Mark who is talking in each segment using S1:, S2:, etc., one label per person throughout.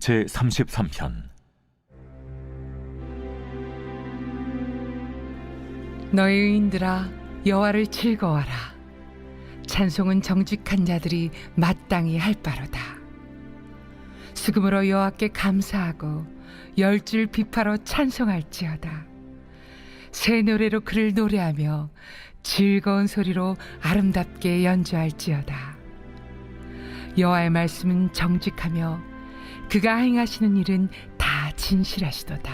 S1: 제33편.
S2: 너희 의인들아, 여호와를 즐거워하라. 찬송은 정직한 자들이 마땅히 할 바로다. 수금으로 여호와께 감사하고 열줄 비파로 찬송할지어다. 새 노래로 그를 노래하며 즐거운 소리로 아름답게 연주할지어다. 여호와의 말씀은 정직하며 그가 행하시는 일은 다 진실하시도다.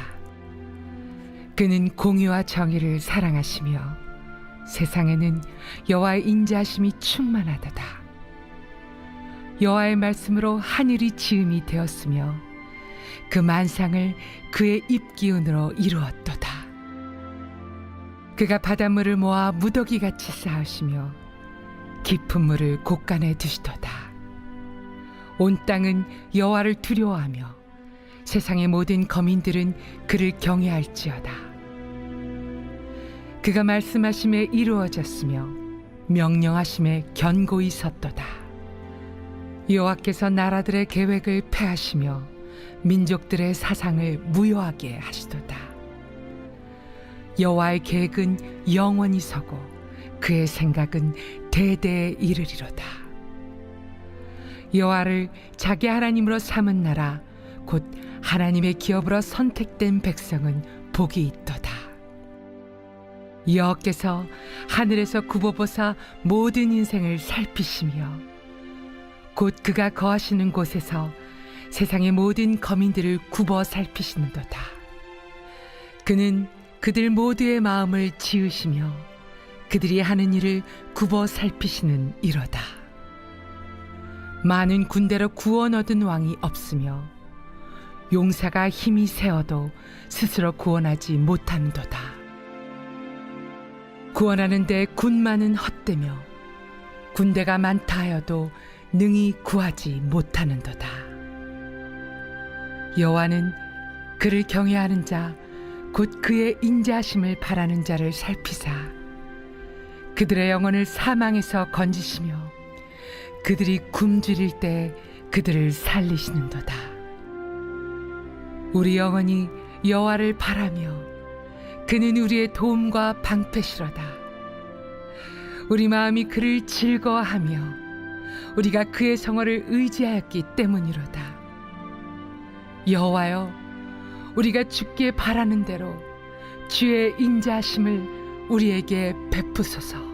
S2: 그는 공의와 정의를 사랑하시며 세상에는 여호와의 인자하심이 충만하도다. 여호와의 말씀으로 하늘이 지음이 되었으며 그 만상을 그의 입기운으로 이루었도다. 그가 바닷물을 모아 무더기같이 쌓으시며 깊은 물을 곳간에 두시도다. 온 땅은 여호와를 두려워하며 세상의 모든 거민들은 그를 경외할지어다. 그가 말씀하심에 이루어졌으며 명령하심에 견고히 섰도다. 여호와께서 나라들의 계획을 폐하시며 민족들의 사상을 무효하게 하시도다. 여호와의 계획은 영원히 서고 그의 생각은 대대에 이르리로다. 여호와를 자기 하나님으로 삼은 나라 곧 하나님의 기업으로 선택된 백성은 복이 있도다. 여호와께서 하늘에서 굽어보사 모든 인생을 살피시며 곧 그가 거하시는 곳에서 세상의 모든 거민들을 굽어 살피시는도다. 그는 그들 모두의 마음을 지으시며 그들이 하는 일을 굽어 살피시는 이로다. 많은 군대로 구원 얻은 왕이 없으며 용사가 힘이 세어도 스스로 구원하지 못함도다. 구원하는데 군마는 헛되며 군대가 많다 하여도 능히 구하지 못하는도다. 여호와는 그를 경외하는 자 곧 그의 인자하심을 바라는 자를 살피사 그들의 영혼을 사망에서 건지시며 그들이 굶주릴 때 그들을 살리시는도다. 우리 영혼이 여호와를 바라며 그는 우리의 도움과 방패시로다. 우리 마음이 그를 즐거워하며 우리가 그의 성호를 의지하였기 때문이로다. 여호와여, 우리가 주께 바라는 대로 주의 인자하심을 우리에게 베푸소서.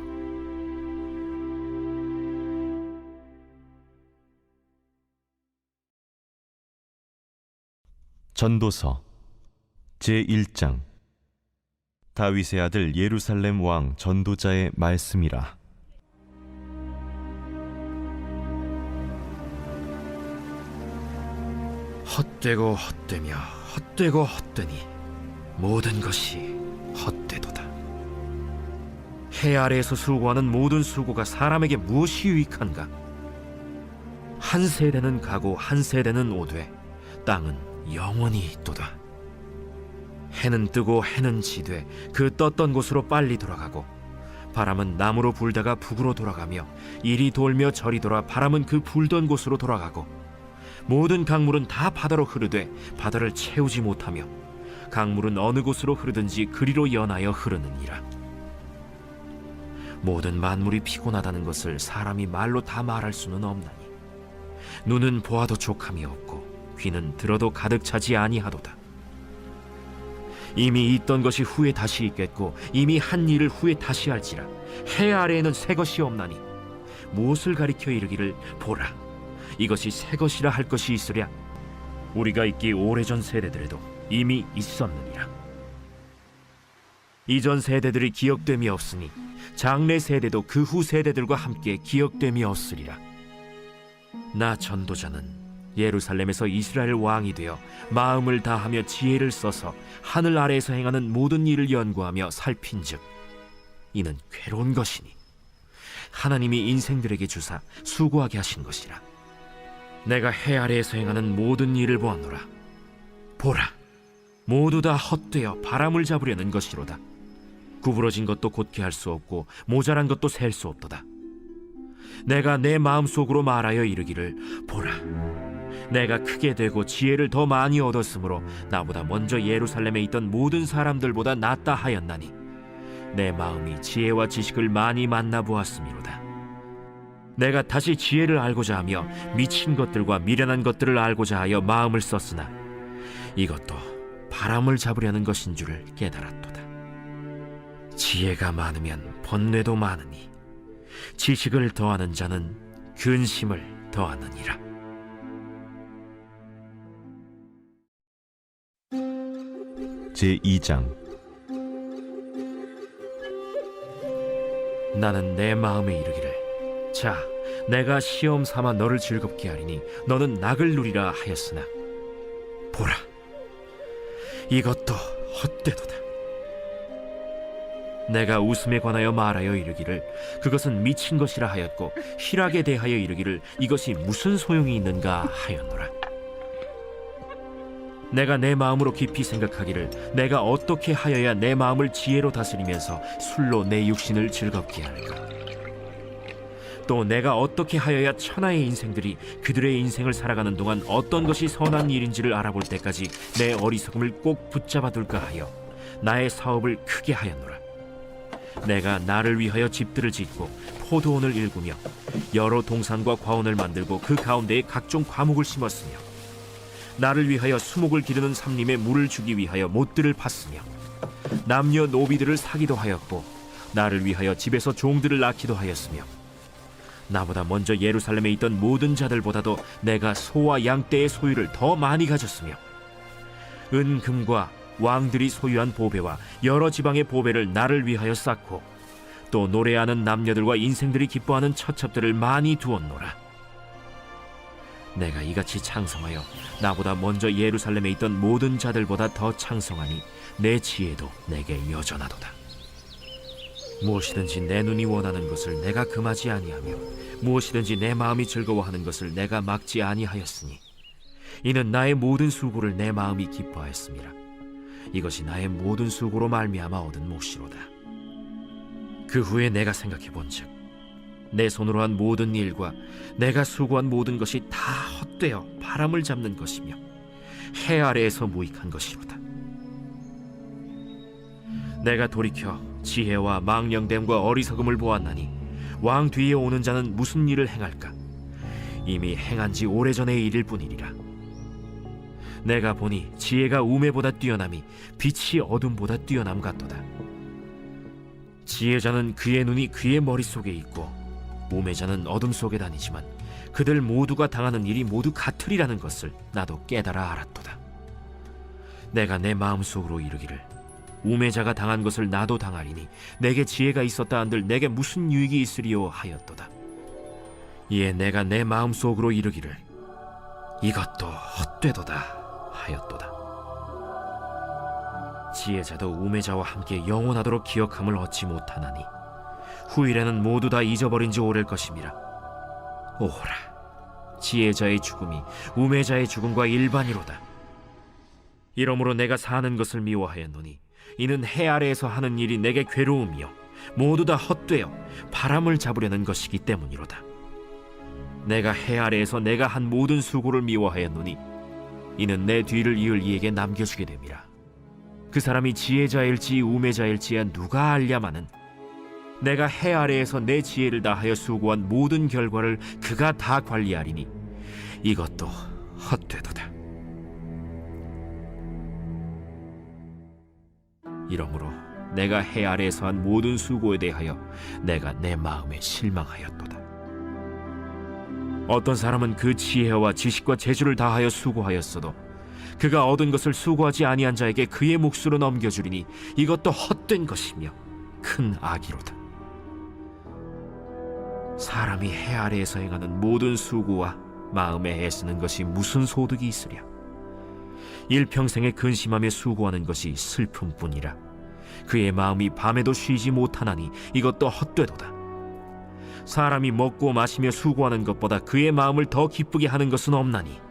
S3: 전도서 제1장. 다윗의 아들 예루살렘 왕 전도자의 말씀이라.
S4: 헛되고 헛되며 헛되고 헛되니 모든 것이 헛되도다. 해 아래에서 수고하는 모든 수고가 사람에게 무엇이 유익한가? 한 세대는 가고 한 세대는 오되 땅은 영원히 있도다. 해는 뜨고 해는 지되 그 떴던 곳으로 빨리 돌아가고 바람은 남으로 불다가 북으로 돌아가며 이리 돌며 저리 돌아 바람은 그 불던 곳으로 돌아가고 모든 강물은 다 바다로 흐르되 바다를 채우지 못하며 강물은 어느 곳으로 흐르든지 그리로 연하여 흐르느니라. 모든 만물이 피곤하다는 것을 사람이 말로 다 말할 수는 없나니 눈은 보아도 족함이 없고 귀는 들어도 가득 차지 아니하도다. 이미 있던 것이 후에 다시 있겠고 이미 한 일을 후에 다시 할지라. 해 아래에는 새 것이 없나니 무엇을 가리켜 이르기를 보라 이것이 새 것이라 할 것이 있으랴. 우리가 있기 오래전 세대들에도 이미 있었느니라. 이전 세대들이 기억됨이 없으니 장래 세대도 그 후 세대들과 함께 기억됨이 없으리라. 나 전도자는 예루살렘에서 이스라엘 왕이 되어 마음을 다하며 지혜를 써서 하늘 아래에서 행하는 모든 일을 연구하며 살핀즉 이는 괴로운 것이니 하나님이 인생들에게 주사 수고하게 하신 것이라. 내가 해 아래에서 행하는 모든 일을 보았노라. 보라, 모두 다 헛되어 바람을 잡으려는 것이로다. 구부러진 것도 곧게 할 수 없고 모자란 것도 셀 수 없도다. 내가 내 마음속으로 말하여 이르기를 보라, 내가 크게 되고 지혜를 더 많이 얻었으므로 나보다 먼저 예루살렘에 있던 모든 사람들보다 낫다 하였나니 내 마음이 지혜와 지식을 많이 만나보았음이로다. 내가 다시 지혜를 알고자 하며 미친 것들과 미련한 것들을 알고자 하여 마음을 썼으나 이것도 바람을 잡으려는 것인 줄을 깨달았도다. 지혜가 많으면 번뇌도 많으니 지식을 더하는 자는 근심을 더하느니라.
S3: 제2장.
S4: 나는 내 마음에 이르기를 자, 내가 시험 삼아 너를 즐겁게 하리니 너는 낙을 누리라 하였으나 보라, 이것도 헛되도다. 내가 웃음에 관하여 말하여 이르기를 그것은 미친 것이라 하였고 희락에 대하여 이르기를 이것이 무슨 소용이 있는가 하였노라. 내가 내 마음으로 깊이 생각하기를 내가 어떻게 하여야 내 마음을 지혜로 다스리면서 술로 내 육신을 즐겁게 할까? 또 내가 어떻게 하여야 천하의 인생들이 그들의 인생을 살아가는 동안 어떤 것이 선한 일인지를 알아볼 때까지 내 어리석음을 꼭 붙잡아둘까 하여 나의 사업을 크게 하였노라. 내가 나를 위하여 집들을 짓고 포도원을 일구며 여러 동산과 과원을 만들고 그 가운데에 각종 과목을 심었으며 나를 위하여 수목을 기르는 삼림에 물을 주기 위하여 못들을 팠으며 남녀 노비들을 사기도 하였고 나를 위하여 집에서 종들을 낳기도 하였으며 나보다 먼저 예루살렘에 있던 모든 자들보다도 내가 소와 양떼의 소유를 더 많이 가졌으며 은금과 왕들이 소유한 보배와 여러 지방의 보배를 나를 위하여 쌓고 또 노래하는 남녀들과 인생들이 기뻐하는 처첩들을 많이 두었노라. 내가 이같이 창성하여 나보다 먼저 예루살렘에 있던 모든 자들보다 더 창성하니 내 지혜도 내게 여전하도다. 무엇이든지 내 눈이 원하는 것을 내가 금하지 아니하며 무엇이든지 내 마음이 즐거워하는 것을 내가 막지 아니하였으니 이는 나의 모든 수고를 내 마음이 기뻐하였음이라. 이것이 나의 모든 수고로 말미암아 얻은 몫이로다. 그 후에 내가 생각해 본즉 내 손으로 한 모든 일과 내가 수고한 모든 것이 다 헛되어 바람을 잡는 것이며 해 아래에서 무익한 것이로다. 내가 돌이켜 지혜와 망령됨과 어리석음을 보았나니 왕 뒤에 오는 자는 무슨 일을 행할까? 이미 행한 지 오래전의 일일 뿐이니라. 내가 보니 지혜가 우매보다 뛰어남이 빛이 어둠보다 뛰어남 같도다. 지혜자는 그의 눈이 그의 머릿속에 있고 우매자는 어둠 속에 다니지만 그들 모두가 당하는 일이 모두 같으리라는 것을 나도 깨달아 알았도다. 내가 내 마음속으로 이르기를 우매자가 당한 것을 나도 당하리니 내게 지혜가 있었다 한들 내게 무슨 유익이 있으리요 하였도다. 이에 내가 내 마음속으로 이르기를 이것도 헛되도다 하였도다. 지혜자도 우매자와 함께 영원하도록 기억함을 얻지 못하나니 후일에는 모두 다 잊어버린 지 오래일 것임이라. 오호라, 지혜자의 죽음이 우매자의 죽음과 일반이로다. 이러므로 내가 사는 것을 미워하였노니 이는 해 아래에서 하는 일이 내게 괴로움이요 모두 다 헛되어 바람을 잡으려는 것이기 때문이로다. 내가 해 아래에서 내가 한 모든 수고를 미워하였노니 이는 내 뒤를 이을 이에게 남겨주게 됨이라. 그 사람이 지혜자일지 우매자일지야 누가 알랴마는 내가 해 아래에서 내 지혜를 다하여 수고한 모든 결과를 그가 다 관리하리니 이것도 헛되도다. 이러므로 내가 해 아래에서 한 모든 수고에 대하여 내가 내 마음에 실망하였도다. 어떤 사람은 그 지혜와 지식과 재주를 다하여 수고하였어도 그가 얻은 것을 수고하지 아니한 자에게 그의 몫으로 넘겨주리니 이것도 헛된 것이며 큰 악이로다. 사람이 해 아래에서 행하는 모든 수고와 마음에 애쓰는 것이 무슨 소득이 있으랴. 일평생에 근심하며 수고하는 것이 슬픔뿐이라. 그의 마음이 밤에도 쉬지 못하나니 이것도 헛되도다. 사람이 먹고 마시며 수고하는 것보다 그의 마음을 더 기쁘게 하는 것은 없나니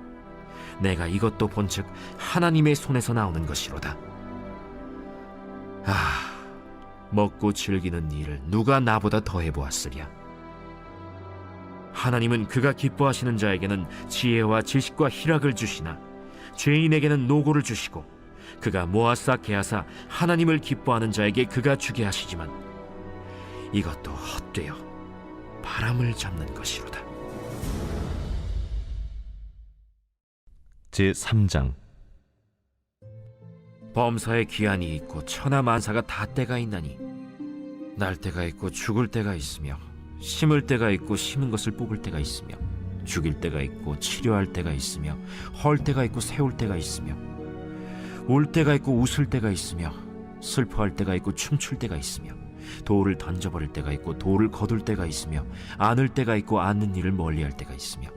S4: 내가 이것도 본즉 하나님의 손에서 나오는 것이로다. 먹고 즐기는 일을 누가 나보다 더 해보았으랴. 하나님은 그가 기뻐하시는 자에게는 지혜와 지식과 희락을 주시나 죄인에게는 노고를 주시고 그가 모아싸 개하사 하나님을 기뻐하는 자에게 그가 주게 하시지만 이것도 헛되어 바람을 잡는 것이로다.
S3: 제3장.
S4: 범사에 기한이 있고 천하 만사가 다 때가 있나니 날 때가 있고 죽을 때가 있으며 심을 때가 있고 심은 것을 뽑을 때가 있으며 죽일 때가 있고 치료할 때가 있으며 헐 때가 있고 세울 때가 있으며 울 때가 있고 웃을 때가 있으며 슬퍼할 때가 있고 춤출 때가 있으며 돌을 던져버릴 때가 있고 돌을 거둘 때가 있으며 안을 때가 있고 안는 일을 멀리할 때가 있으며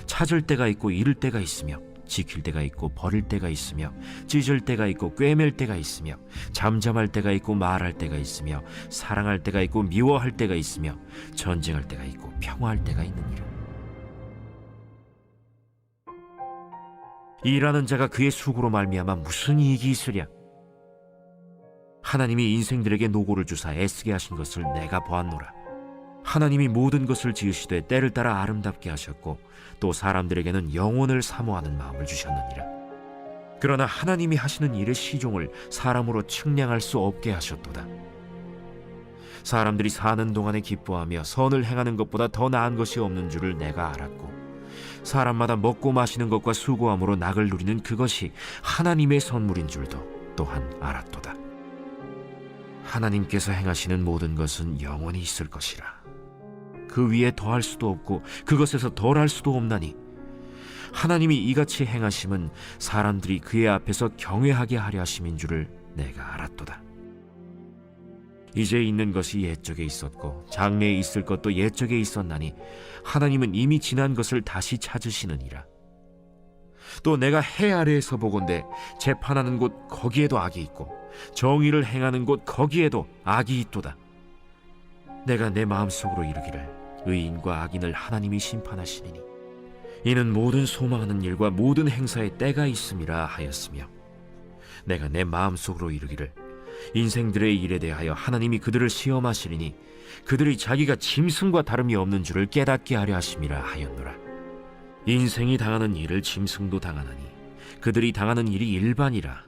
S4: 찾을 때가 있고 잃을 때가 있으며 지킬 때가 있고 버릴 때가 있으며 찢을 때가 있고 꿰맬 때가 있으며 잠잠할 때가 있고 말할 때가 있으며 사랑할 때가 있고 미워할 때가 있으며 전쟁할 때가 있고 평화할 때가 있느니라. 일하는 자가 그의 수고로 말미암아 무슨 이익이 있으랴. 하나님이 인생들에게 노고를 주사 애쓰게 하신 것을 내가 보았노라. 하나님이 모든 것을 지으시되 때를 따라 아름답게 하셨고 또 사람들에게는 영혼을 사모하는 마음을 주셨느니라. 그러나 하나님이 하시는 일의 시종을 사람으로 측량할 수 없게 하셨도다. 사람들이 사는 동안에 기뻐하며 선을 행하는 것보다 더 나은 것이 없는 줄을 내가 알았고 사람마다 먹고 마시는 것과 수고함으로 낙을 누리는 그것이 하나님의 선물인 줄도 또한 알았도다. 하나님께서 행하시는 모든 것은 영원히 있을 것이라. 그 위에 더할 수도 없고 그것에서 덜할 수도 없나니 하나님이 이같이 행하심은 사람들이 그의 앞에서 경외하게 하려 하심인 줄을 내가 알았도다. 이제 있는 것이 옛적에 있었고 장래에 있을 것도 옛적에 있었나니 하나님은 이미 지난 것을 다시 찾으시느니라. 또 내가 해 아래에서 보건대 재판하는 곳 거기에도 악이 있고 정의를 행하는 곳 거기에도 악이 있도다. 내가 내 마음속으로 이르기를 의인과 악인을 하나님이 심판하시리니 이는 모든 소망하는 일과 모든 행사에 때가 있음이라 하였으며 내가 내 마음속으로 이르기를 인생들의 일에 대하여 하나님이 그들을 시험하시리니 그들이 자기가 짐승과 다름이 없는 줄을 깨닫게 하려 하심이라 하였노라. 인생이 당하는 일을 짐승도 당하나니 그들이 당하는 일이 일반이라.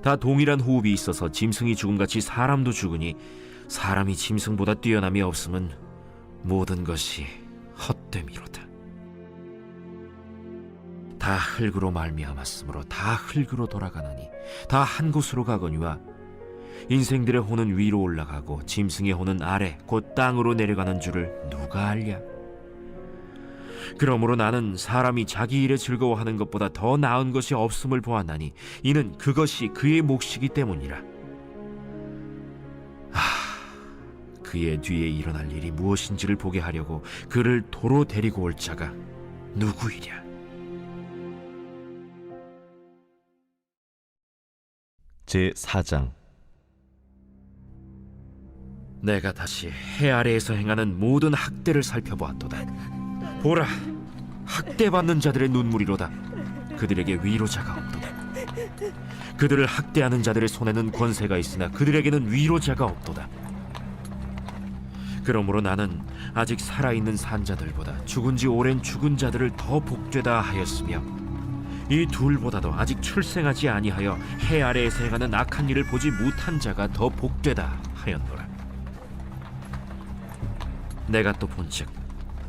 S4: 다 동일한 호흡이 있어서 짐승이 죽음같이 사람도 죽으니 사람이 짐승보다 뛰어남이 없음은 모든 것이 헛됨이로다. 다 흙으로 말미암았으므로 다 흙으로 돌아가나니 다 한 곳으로 가거니와 인생들의 혼은 위로 올라가고 짐승의 혼은 아래 곧 땅으로 내려가는 줄을 누가 알랴. 그러므로 나는 사람이 자기 일에 즐거워하는 것보다 더 나은 것이 없음을 보았나니 이는 그것이 그의 몫이기 때문이라. 그의 뒤에 일어날 일이 무엇인지를 보게 하려고 그를 도로 데리고 올 자가 누구이랴.
S3: 제4장.
S4: 내가 다시 해 아래에서 행하는 모든 학대를 살펴보았도다. 보라, 학대받는 자들의 눈물이로다. 그들에게 위로자가 없도다. 그들을 학대하는 자들의 손에는 권세가 있으나 그들에게는 위로자가 없도다. 그러므로 나는 아직 살아있는 산자들보다 죽은 지 오랜 죽은 자들을 더 복되다 하였으며 이 둘보다도 아직 출생하지 아니하여 해 아래에서 행하는 악한 일을 보지 못한 자가 더 복되다 하였노라. 내가 또 본즉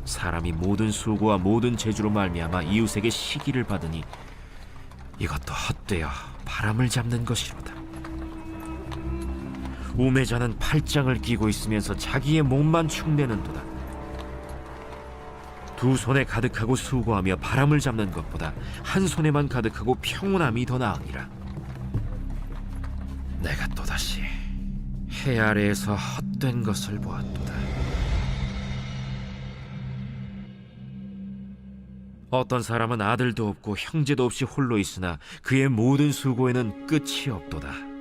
S4: 사람이 모든 수고와 모든 재주로 말미암아 이웃에게 시기를 받으니 이것도 헛되어 바람을 잡는 것이로다. 우매자는 팔짱을 끼고 있으면서 자기의 몸만 축내는도다. 두 손에 가득하고 수고하며 바람을 잡는 것보다 한 손에만 가득하고 평온함이 더 나으니라. 내가 또다시 해 아래에서 헛된 것을 보았도다. 어떤 사람은 아들도 없고 형제도 없이 홀로 있으나 그의 모든 수고에는 끝이 없도다.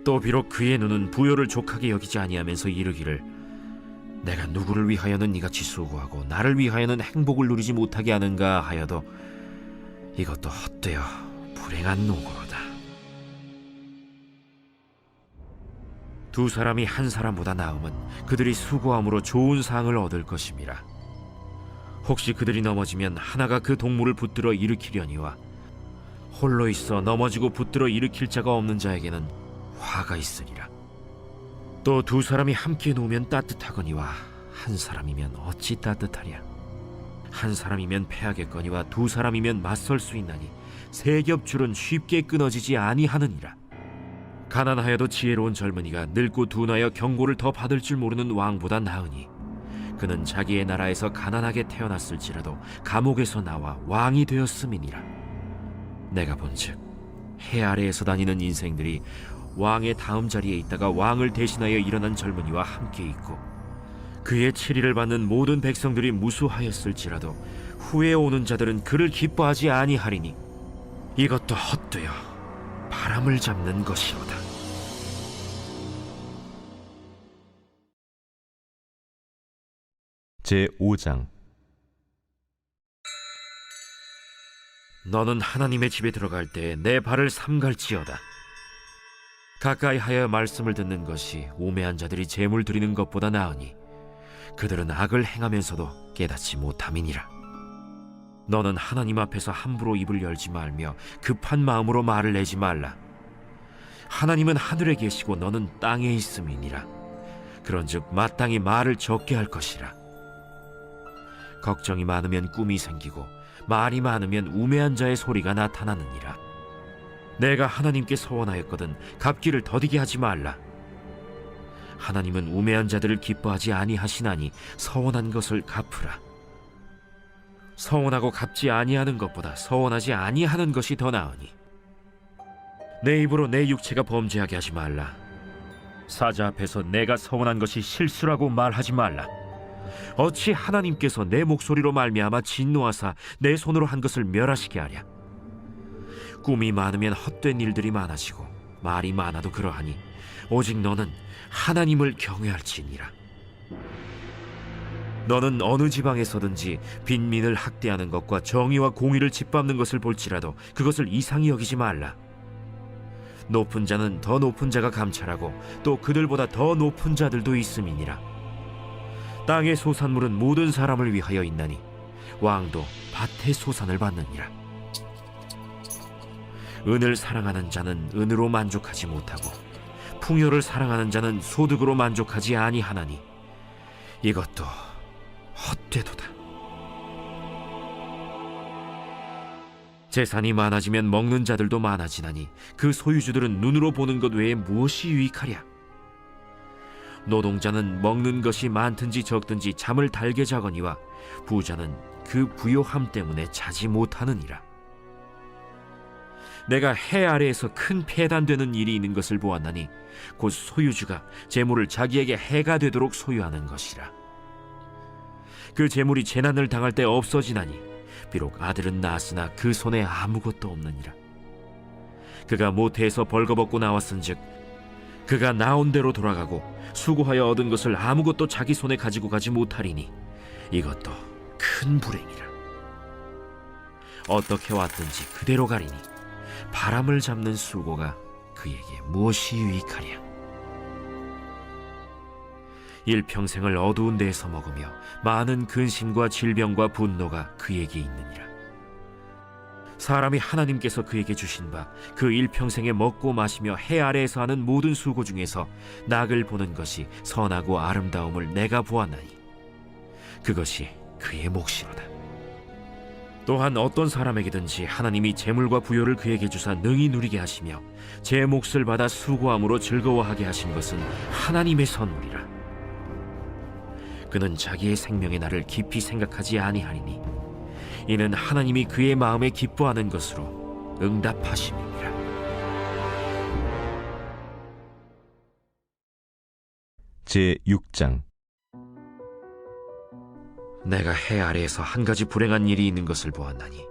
S4: 또 비록 그의 눈은 부요를 족하게 여기지 아니하면서 이르기를 내가 누구를 위하여는 이같이 수고하고 나를 위하여는 행복을 누리지 못하게 하는가 하여도 이것도 헛되어 불행한 노고로다. 두 사람이 한 사람보다 나음은 그들이 수고함으로 좋은 상을 얻을 것임이라. 혹시 그들이 넘어지면 하나가 그 동물을 붙들어 일으키려니와 홀로 있어 넘어지고 붙들어 일으킬 자가 없는 자에게는 화가 있으리라. 또 두 사람이 함께 누우면 따뜻하거니와 한 사람이면 어찌 따뜻하랴. 한 사람이면 패하겠거니와 두 사람이면 맞설 수 있나니 세 겹줄은 쉽게 끊어지지 아니하느니라. 가난하여도 지혜로운 젊은이가 늙고 둔하여 경고를 더 받을 줄 모르는 왕보다 나으니 그는 자기의 나라에서 가난하게 태어났을지라도 감옥에서 나와 왕이 되었음이니라. 내가 본즉 해 아래에서 다니는 인생들이 왕의 다음 자리에 있다가 왕을 대신하여 일어난 젊은이와 함께 있고 그의 치리를 받는 모든 백성들이 무수하였을지라도 후에 오는 자들은 그를 기뻐하지 아니하리니 이것도 헛되어 바람을 잡는 것이로다.
S3: 제5장.
S4: 너는 하나님의 집에 들어갈 때 내 발을 삼갈지어다. 가까이 하여 말씀을 듣는 것이 우매한 자들이 재물 드리는 것보다 나으니 그들은 악을 행하면서도 깨닫지 못함이니라. 너는 하나님 앞에서 함부로 입을 열지 말며 급한 마음으로 말을 내지 말라. 하나님은 하늘에 계시고 너는 땅에 있음이니라. 그런즉 마땅히 말을 적게 할 것이라. 걱정이 많으면 꿈이 생기고 말이 많으면 우매한 자의 소리가 나타나느니라. 내가 하나님께 서원하였거든 갚기를 더디게 하지 말라. 하나님은 우매한 자들을 기뻐하지 아니하시나니 서원한 것을 갚으라. 서원하고 갚지 아니하는 것보다 서원하지 아니하는 것이 더 나으니 내 입으로 내 육체가 범죄하게 하지 말라. 사자 앞에서 내가 서원한 것이 실수라고 말하지 말라. 어찌 하나님께서 내 목소리로 말미암아 진노하사 내 손으로 한 것을 멸하시게 하랴. 꿈이 많으면 헛된 일들이 많아지고 말이 많아도 그러하니 오직 너는 하나님을 경외할지니라. 너는 어느 지방에서든지 빈민을 학대하는 것과 정의와 공의를 짓밟는 것을 볼지라도 그것을 이상히 여기지 말라. 높은 자는 더 높은 자가 감찰하고 또 그들보다 더 높은 자들도 있음이니라. 땅의 소산물은 모든 사람을 위하여 있나니 왕도 밭의 소산을 받느니라. 은을 사랑하는 자는 은으로 만족하지 못하고 풍요를 사랑하는 자는 소득으로 만족하지 아니하나니 이것도 헛되도다. 재산이 많아지면 먹는 자들도 많아지나니 그 소유주들은 눈으로 보는 것 외에 무엇이 유익하랴. 노동자는 먹는 것이 많든지 적든지 잠을 달게 자거니와 부자는 그 부요함 때문에 자지 못하느니라. 내가 해 아래에서 큰 폐단되는 일이 있는 것을 보았나니 곧 소유주가 재물을 자기에게 해가 되도록 소유하는 것이라. 그 재물이 재난을 당할 때 없어지나니 비록 아들은 낳았으나 그 손에 아무것도 없느니라. 그가 모태에서 벌거벗고 나왔은즉 그가 나온 대로 돌아가고 수고하여 얻은 것을 아무것도 자기 손에 가지고 가지 못하리니 이것도 큰 불행이라. 어떻게 왔든지 그대로 가리니 바람을 잡는 수고가 그에게 무엇이 유익하랴. 일평생을 어두운 데에서 먹으며 많은 근심과 질병과 분노가 그에게 있느니라. 사람이 하나님께서 그에게 주신 바 그 일평생에 먹고 마시며 해 아래에서 하는 모든 수고 중에서 낙을 보는 것이 선하고 아름다움을 내가 보았나니 그것이 그의 몫이로다. 또한 어떤 사람에게든지 하나님이 재물과 부요를 그에게 주사 능히 누리게 하시며 제 몫을 받아 수고함으로 즐거워하게 하신 것은 하나님의 선물이라. 그는 자기의 생명의 날을 깊이 생각하지 아니하리니 이는 하나님이 그의 마음에 기뻐하는 것으로 응답하심이니라.
S3: 제6장.
S4: 내가 해 아래에서 한 가지 불행한 일이 있는 것을 보았나니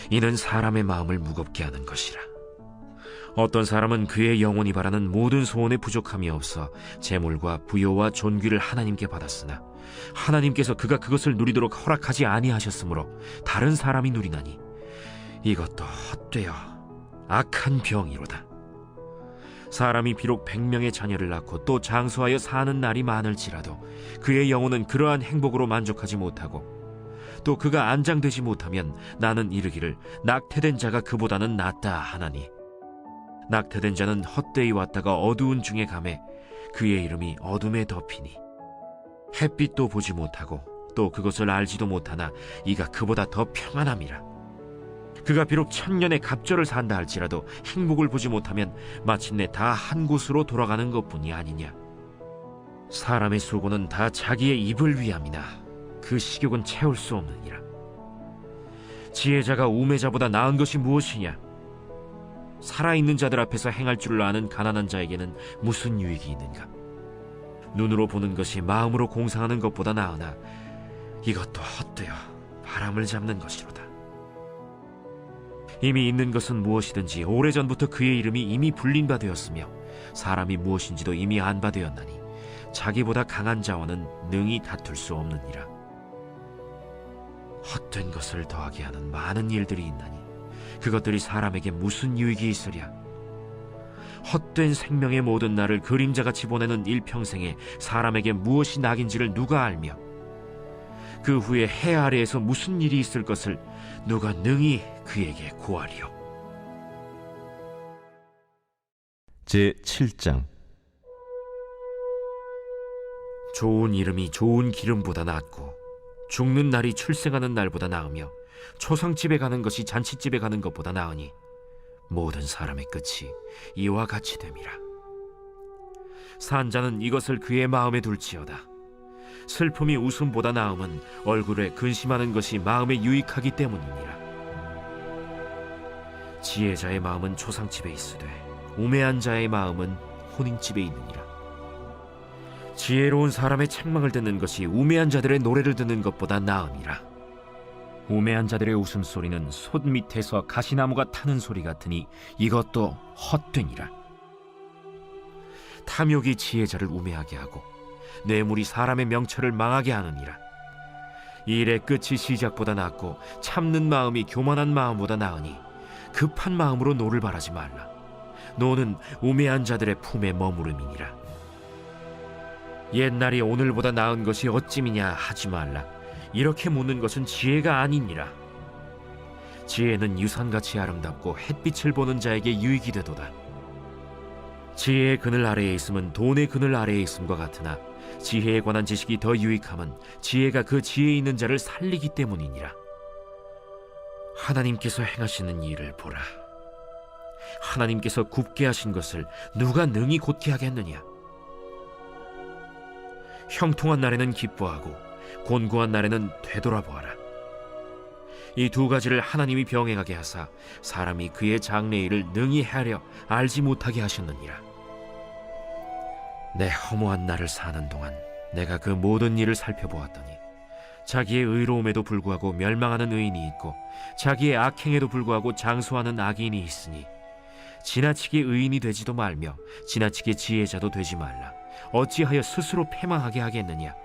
S4: 이는 사람의 마음을 무겁게 하는 것이라. 어떤 사람은 그의 영혼이 바라는 모든 소원에 부족함이 없어 재물과 부요와 존귀를 하나님께 받았으나 하나님께서 그가 그것을 누리도록 허락하지 아니하셨으므로 다른 사람이 누리나니 이것도 헛되어 악한 병이로다. 사람이 비록 100명의 자녀를 낳고 또 장수하여 사는 날이 많을지라도 그의 영혼은 그러한 행복으로 만족하지 못하고 또 그가 안장되지 못하면 나는 이르기를 낙태된 자가 그보다는 낫다 하나니, 낙태된 자는 헛되이 왔다가 어두운 중에 가매 그의 이름이 어둠에 덮이니 햇빛도 보지 못하고 또 그것을 알지도 못하나 이가 그보다 더 평안함이라. 그가 비록 천년의 갑절을 산다 할지라도 행복을 보지 못하면 마침내 다 한 곳으로 돌아가는 것뿐이 아니냐. 사람의 수고는 다 자기의 입을 위함이나 그 식욕은 채울 수 없느니라. 지혜자가 우매자보다 나은 것이 무엇이냐? 살아있는 자들 앞에서 행할 줄을 아는 가난한 자에게는 무슨 유익이 있는가? 눈으로 보는 것이 마음으로 공상하는 것보다 나으나 이것도 헛되어 바람을 잡는 것이로다. 이미 있는 것은 무엇이든지 오래전부터 그의 이름이 이미 불린 바 되었으며 사람이 무엇인지도 이미 안 바 되었나니 자기보다 강한 자와는 능히 다툴 수 없느니라. 헛된 것을 더하게 하는 많은 일들이 있나니 그것들이 사람에게 무슨 유익이 있으랴. 헛된 생명의 모든 날을 그림자같이 보내는 일평생에 사람에게 무엇이 낙인지를 누가 알며 그 후에 해 아래에서 무슨 일이 있을 것을 누가 능히 그에게 고하리요.
S3: 제7장.
S4: 좋은 이름이 좋은 기름보다 낫고 죽는 날이 출생하는 날보다 나으며 초상집에 가는 것이 잔치집에 가는 것보다 나으니 모든 사람의 끝이 이와 같이 됨이라. 산자는 이것을 그의 마음에 둘지어다. 슬픔이 웃음보다 나음은 얼굴에 근심하는 것이 마음에 유익하기 때문이니라. 지혜자의 마음은 초상집에 있으되 우매한 자의 마음은 혼인집에 있느니라. 지혜로운 사람의 책망을 듣는 것이 우매한 자들의 노래를 듣는 것보다 나음이라. 우매한 자들의 웃음소리는 솥 밑에서 가시나무가 타는 소리 같으니 이것도 헛되니라. 탐욕이 지혜자를 우매하게 하고 뇌물이 사람의 명철을 망하게 하느니라. 일의 끝이 시작보다 낫고 참는 마음이 교만한 마음보다 나으니 급한 마음으로 노를 바라지 말라. 노는 우매한 자들의 품에 머무름이니라. 옛날이 오늘보다 나은 것이 어찌미냐 하지 말라. 이렇게 묻는 것은 지혜가 아니니라. 지혜는 유산같이 아름답고 햇빛을 보는 자에게 유익이 되도다. 지혜의 그늘 아래에 있음은 돈의 그늘 아래에 있음과 같으나 지혜에 관한 지식이 더 유익함은 지혜가 그 지혜 있는 자를 살리기 때문이니라. 하나님께서 행하시는 일을 보라. 하나님께서 굽게 하신 것을 누가 능히 곧게 하겠느냐. 형통한 날에는 기뻐하고 곤고한 날에는 되돌아보아라. 이 두 가지를 하나님이 병행하게 하사 사람이 그의 장래일을 능히 헤아려 알지 못하게 하셨느니라. 내 허무한 날을 사는 동안 내가 그 모든 일을 살펴보았더니 자기의 의로움에도 불구하고 멸망하는 의인이 있고 자기의 악행에도 불구하고 장수하는 악인이 있으니 지나치게 의인이 되지도 말며 지나치게 지혜자도 되지 말라. 어찌하여 스스로 패망하게 하겠느냐.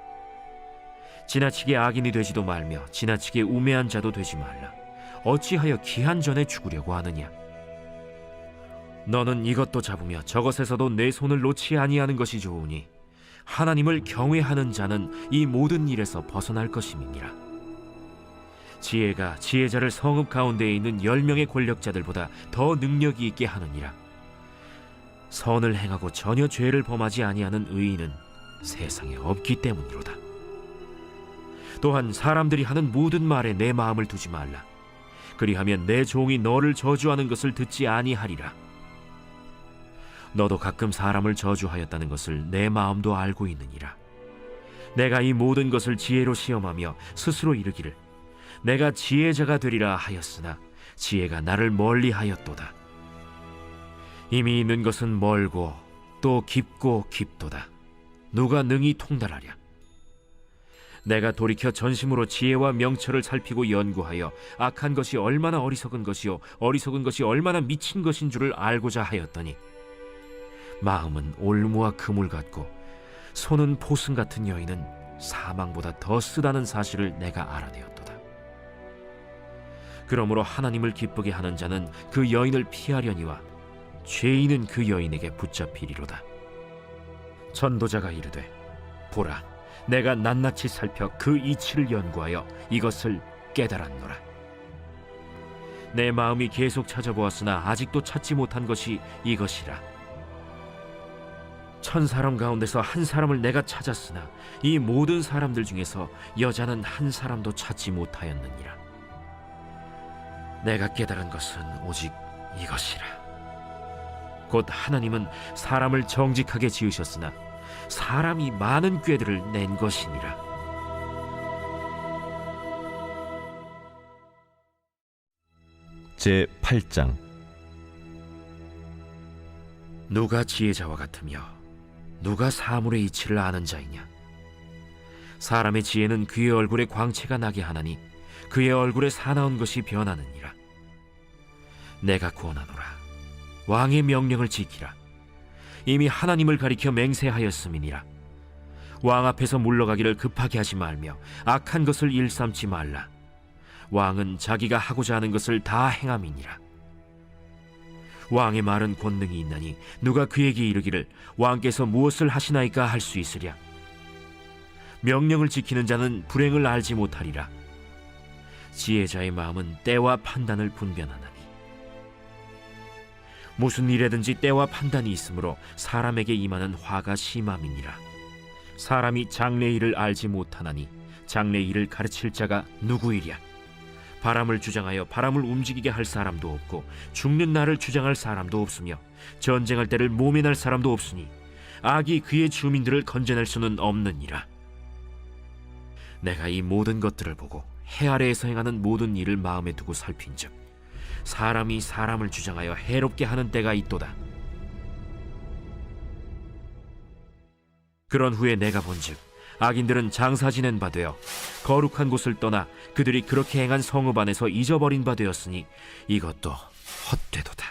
S4: 지나치게 악인이 되지도 말며 지나치게 우매한 자도 되지 말라. 어찌하여 기한 전에 죽으려고 하느냐. 너는 이것도 잡으며 저것에서도 내 손을 놓지 아니하는 것이 좋으니 하나님을 경외하는 자는 이 모든 일에서 벗어날 것임이니라. 지혜가 지혜자를 성읍 가운데에 있는 10명의 권력자들보다 더 능력이 있게 하느니라. 선을 행하고 전혀 죄를 범하지 아니하는 의인은 세상에 없기 때문이로다. 또한 사람들이 하는 모든 말에 내 마음을 두지 말라. 그리하면 내 종이 너를 저주하는 것을 듣지 아니하리라. 너도 가끔 사람을 저주하였다는 것을 내 마음도 알고 있느니라. 내가 이 모든 것을 지혜로 시험하며 스스로 이르기를 내가 지혜자가 되리라 하였으나 지혜가 나를 멀리하였도다. 이미 있는 것은 멀고 또 깊고 깊도다. 누가 능히 통달하랴. 내가 돌이켜 전심으로 지혜와 명철을 살피고 연구하여 악한 것이 얼마나 어리석은 것이요 어리석은 것이 얼마나 미친 것인 줄을 알고자 하였더니 마음은 올무와 그물 같고 손은 포승 같은 여인은 사망보다 더 쓰다는 사실을 내가 알아내었도다. 그러므로 하나님을 기쁘게 하는 자는 그 여인을 피하려니와 죄인은 그 여인에게 붙잡히리로다. 전도자가 이르되 보라, 내가 낱낱이 살펴 그 이치를 연구하여 이것을 깨달았노라. 내 마음이 계속 찾아보았으나 아직도 찾지 못한 것이 이것이라. 1000사람 가운데서 한 사람을 내가 찾았으나 이 모든 사람들 중에서 여자는 한 사람도 찾지 못하였느니라. 내가 깨달은 것은 오직 이것이라. 곧 하나님은 사람을 정직하게 지으셨으나 사람이 많은 꾀들을 낸 것이니라.
S3: 제 8장.
S4: 누가 지혜자와 같으며 누가 사물의 이치를 아는 자이냐? 사람의 지혜는 그의 얼굴에 광채가 나게 하나니 그의 얼굴에 사나운 것이 변하느니라. 내가 구원하노라. 왕의 명령을 지키라. 이미 하나님을 가리켜 맹세하였음이니라. 왕 앞에서 물러가기를 급하게 하지 말며 악한 것을 일삼지 말라. 왕은 자기가 하고자 하는 것을 다 행함이니라. 왕의 말은 권능이 있나니 누가 그에게 이르기를 왕께서 무엇을 하시나이까 할 수 있으랴. 명령을 지키는 자는 불행을 알지 못하리라. 지혜자의 마음은 때와 판단을 분별하나니 무슨 일에든지 때와 판단이 있으므로 사람에게 임하는 화가 심함이니라. 사람이 장래의 일을 알지 못하나니 장래의 일을 가르칠 자가 누구이랴. 바람을 주장하여 바람을 움직이게 할 사람도 없고 죽는 날을 주장할 사람도 없으며 전쟁할 때를 모면할 사람도 없으니 악이 그의 주민들을 건져낼 수는 없느니라. 내가 이 모든 것들을 보고 해 아래에서 행하는 모든 일을 마음에 두고 살핀즉 사람이 사람을 주장하여 해롭게 하는 때가 있도다. 그런 후에 내가 본즉 악인들은 장사 지낸 바 되어 거룩한 곳을 떠나 그들이 그렇게 행한 성읍 안에서 잊어버린 바 되었으니 이것도 헛되도다.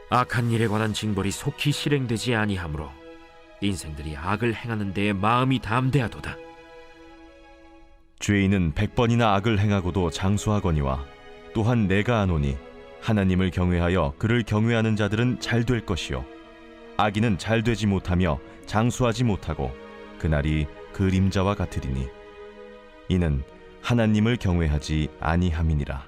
S4: 악한 일에 관한 징벌이 속히 실행되지 아니하므로 인생들이 악을 행하는 데에 마음이 담대하도다.
S3: 죄인은 100번이나 악을 행하고도 장수하거니와 또한 내가 아노니 하나님을 경외하여 그를 경외하는 자들은 잘 될 것이요 악인은 잘 되지 못하며 장수하지 못하고 그날이 그림자와 같으리니 이는 하나님을 경외하지 아니함이니라.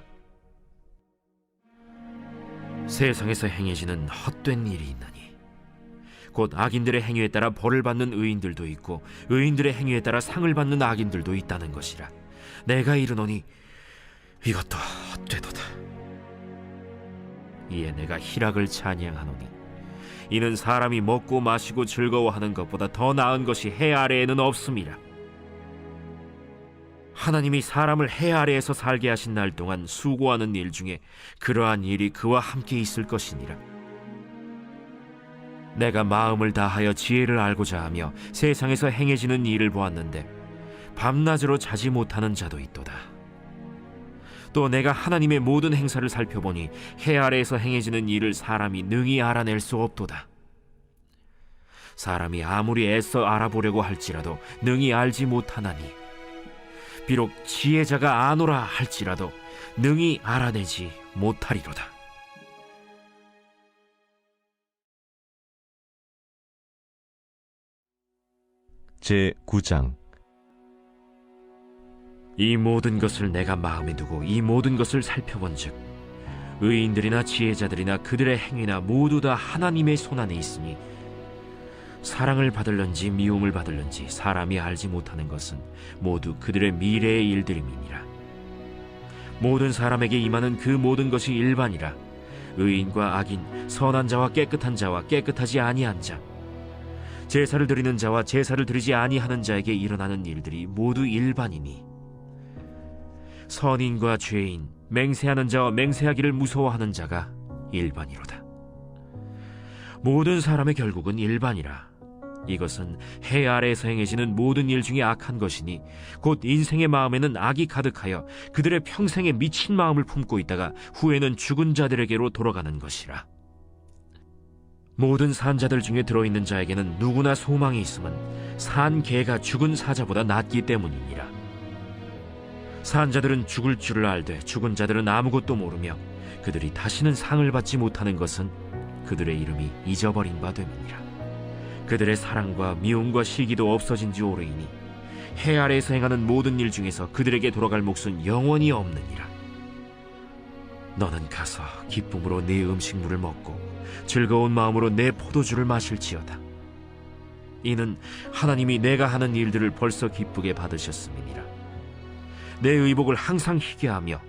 S4: 세상에서 행해지는 헛된 일이 있나니 곧 악인들의 행위에 따라 벌을 받는 의인들도 있고 의인들의 행위에 따라 상을 받는 악인들도 있다는 것이라. 내가 이르노니 이것도 헛되도다. 이에 내가 희락을 찬양하노니 이는 사람이 먹고 마시고 즐거워하는 것보다 더 나은 것이 해 아래에는 없음이라. 하나님이 사람을 해 아래에서 살게 하신 날 동안 수고하는 일 중에 그러한 일이 그와 함께 있을 것이니라. 내가 마음을 다하여 지혜를 알고자 하며 세상에서 행해지는 일을 보았는데 밤낮으로 자지 못하는 자도 있도다. 또 내가 하나님의 모든 행사를 살펴보니 해 아래에서 행해지는 일을 사람이 능히 알아낼 수 없도다. 사람이 아무리 애써 알아보려고 할지라도 능히 알지 못하나니 비록 지혜자가 아노라 할지라도 능히 알아내지 못하리로다.
S3: 제 9장.
S4: 이 모든 것을 내가 마음에 두고 이 모든 것을 살펴본즉 의인들이나 지혜자들이나 그들의 행위나 모두 다 하나님의 손안에 있으니 사랑을 받을런지 미움을 받을런지 사람이 알지 못하는 것은 모두 그들의 미래의 일들임이니라. 모든 사람에게 임하는 그 모든 것이 일반이라. 의인과 악인, 선한 자와 깨끗한 자와 깨끗하지 아니한 자, 제사를 드리는 자와 제사를 드리지 아니하는 자에게 일어나는 일들이 모두 일반이니 선인과 죄인, 맹세하는 자와 맹세하기를 무서워하는 자가 일반이로다. 모든 사람의 결국은 일반이라. 이것은 해 아래에서 행해지는 모든 일 중에 악한 것이니 곧 인생의 마음에는 악이 가득하여 그들의 평생에 미친 마음을 품고 있다가 후에는 죽은 자들에게로 돌아가는 것이라. 모든 산자들 중에 들어있는 자에게는 누구나 소망이 있음은 산 개가 죽은 사자보다 낫기 때문이니라. 산자들은 죽을 줄을 알되 죽은 자들은 아무것도 모르며 그들이 다시는 상을 받지 못하는 것은 그들의 이름이 잊어버린 바 됨이니라. 그들의 사랑과 미움과 시기도 없어진 지 오래이니 해 아래에서 행하는 모든 일 중에서 그들에게 돌아갈 몫은 영원히 없느니라. 너는 가서 기쁨으로 네 음식물을 먹고 즐거운 마음으로 내 포도주를 마실지어다. 이는 하나님이 내가 하는 일들을 벌써 기쁘게 받으셨음이니라. 내 의복을 항상 희게 하며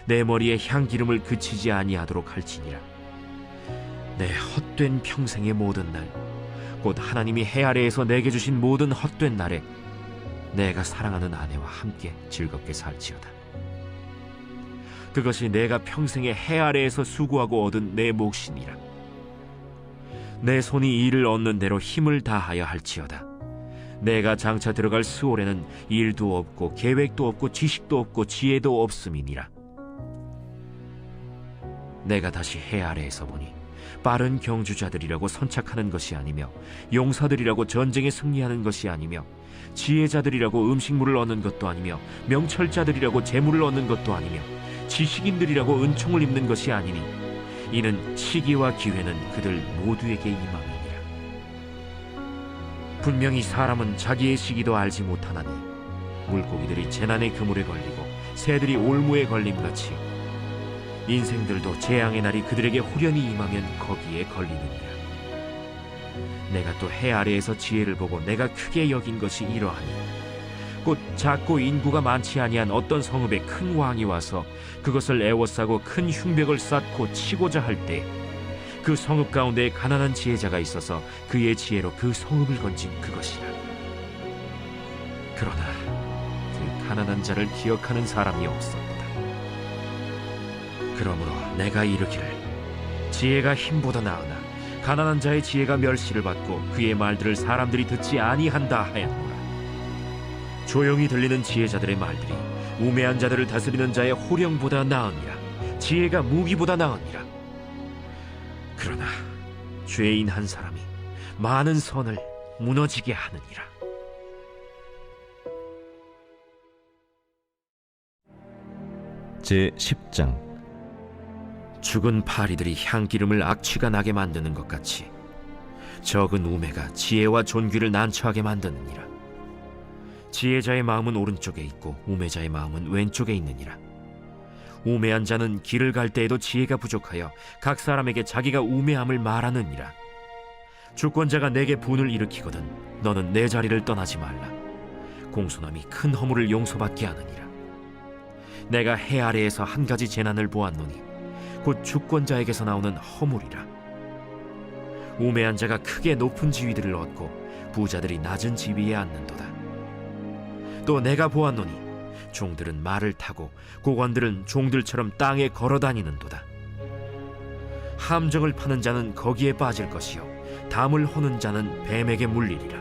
S4: 내 머리에 향기름을 그치지 아니하도록 할지니라. 내 헛된 평생의 모든 날, 곧 하나님이 해 아래에서 내게 주신 모든 헛된 날에 내가 사랑하는 아내와 함께 즐겁게 살지어다. 그것이 내가 평생에 해 아래에서 수고하고 얻은 내 몫이니라. 내 손이 일을 얻는 대로 힘을 다하여 할지어다. 내가 장차 들어갈 스올에는 일도 없고 계획도 없고 지식도 없고 지혜도 없음이니라. 내가 다시 해 아래에서 보니 빠른 경주자들이라고 선착하는 것이 아니며 용사들이라고 전쟁에 승리하는 것이 아니며 지혜자들이라고 음식물을 얻는 것도 아니며 명철자들이라고 재물을 얻는 것도 아니며 지식인들이라고 은총을 입는 것이 아니니 이는 시기와 기회는 그들 모두에게 임함이니라. 분명히 사람은 자기의 시기도 알지 못하나니 물고기들이 재난의 그물에 걸리고 새들이 올무에 걸림같이 인생들도 재앙의 날이 그들에게 후련히 임하면 거기에 걸리느니라. 내가 또 해 아래에서 지혜를 보고 내가 크게 여긴 것이 이러하니 곧 작고 인구가 많지 아니한 어떤 성읍에 큰 왕이 와서 그것을 애워싸고 큰 흉벽을 쌓고 치고자 할 때 그 성읍 가운데 가난한 지혜자가 있어서 그의 지혜로 그 성읍을 건진 그것이라. 그러나 그 가난한 자를 기억하는 사람이 없었다. 그러므로 내가 이르기를 지혜가 힘보다 나으나 가난한 자의 지혜가 멸시를 받고 그의 말들을 사람들이 듣지 아니한다 하였노라. 조용히 들리는 지혜자들의 말들이 우매한 자들을 다스리는 자의 호령보다 나으니라. 지혜가 무기보다 나으니라. 그러나 죄인 한 사람이 많은 선을 무너지게 하느니라.
S3: 제10장.
S4: 죽은 파리들이 향기름을 악취가 나게 만드는 것 같이 적은 우매가 지혜와 존귀를 난처하게 만드느니라. 지혜자의 마음은 오른쪽에 있고 우매자의 마음은 왼쪽에 있느니라. 우매한 자는 길을 갈 때에도 지혜가 부족하여 각 사람에게 자기가 우매함을 말하느니라. 주권자가 내게 분을 일으키거든 너는 내 자리를 떠나지 말라. 공손함이 큰 허물을 용서받게 하느니라. 내가 해 아래에서 한 가지 재난을 보았노니 곧 주권자에게서 나오는 허물이라. 우매한 자가 크게 높은 지위들을 얻고 부자들이 낮은 지위에 앉는도다. 또 내가 보았노니 종들은 말을 타고 고관들은 종들처럼 땅에 걸어다니는도다. 함정을 파는 자는 거기에 빠질 것이요 담을 허는 자는 뱀에게 물리리라.